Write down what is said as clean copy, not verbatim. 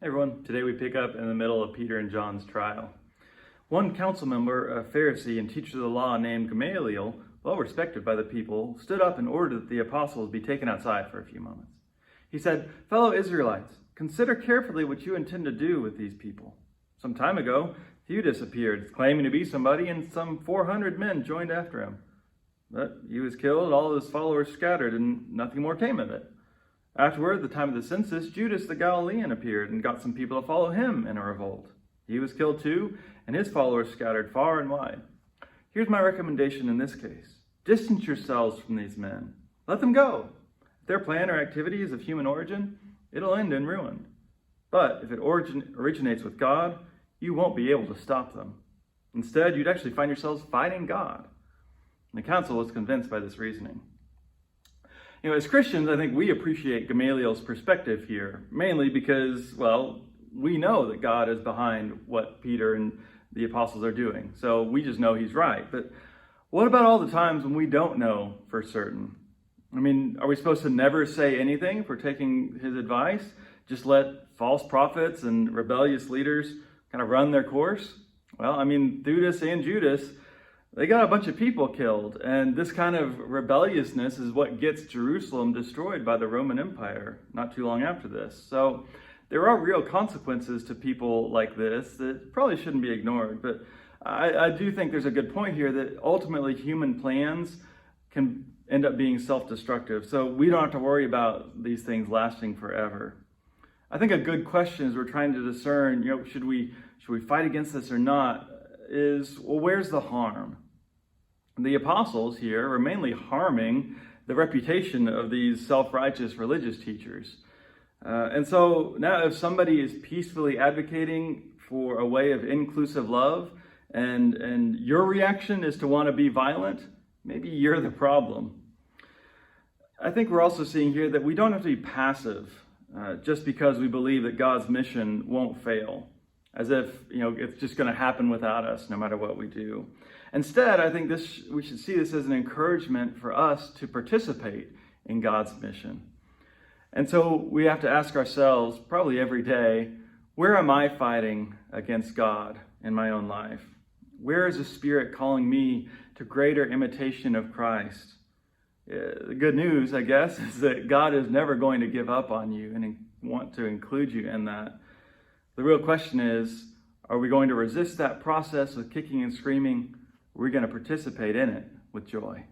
Hey everyone, today we pick up in the middle of Peter and John's trial. One council member, a Pharisee and teacher of the law named Gamaliel, well respected by the people, stood up and ordered that the apostles be taken outside for a few moments. He said, "Fellow Israelites, consider carefully what you intend to do with these people. Some time ago, Theudas appeared, claiming to be somebody, and some 400 men joined after him. But he was killed, all of his followers scattered, and nothing more came of it. Afterward, at the time of the census, Judas the Galilean appeared and got some people to follow him in a revolt. He was killed too, and his followers scattered far and wide. Here's my recommendation in this case. Distance yourselves from these men. Let them go. If their plan or activity is of human origin, it'll end in ruin. But if it originates with God, you won't be able to stop them. Instead, you'd actually find yourselves fighting God." And the council was convinced by this reasoning. As Christians, I think we appreciate Gamaliel's perspective here, mainly because, we know that God is behind what Peter and the apostles are doing. So we just know he's right. But what about all the times when we don't know for certain? Are we supposed to never say anything if we're taking his advice? Just let false prophets and rebellious leaders kind of run their course? Theudas and Judas, they got a bunch of people killed, and this kind of rebelliousness is what gets Jerusalem destroyed by the Roman Empire not too long after this. So there are real consequences to people like this that probably shouldn't be ignored. But I do think there's a good point here that ultimately human plans can end up being self-destructive. So we don't have to worry about these things lasting forever. I think a good question as we're trying to discern, should we fight against this or not, is, where's the harm? The apostles here were mainly harming the reputation of these self-righteous religious teachers. And so now if somebody is peacefully advocating for a way of inclusive love and your reaction is to want to be violent, maybe you're the problem. I think we're also seeing here that we don't have to be passive just because we believe that God's mission won't fail, as if it's just going to happen without us no matter what we do. Instead, I think we should see this as an encouragement for us to participate in God's mission. And so we have to ask ourselves, probably every day, where am I fighting against God in my own life? Where is the Spirit calling me to greater imitation of Christ? The good news, I guess, is that God is never going to give up on you and want to include you in that. The real question is, are we going to resist that process with kicking and screaming? Or are we going to participate in it with joy?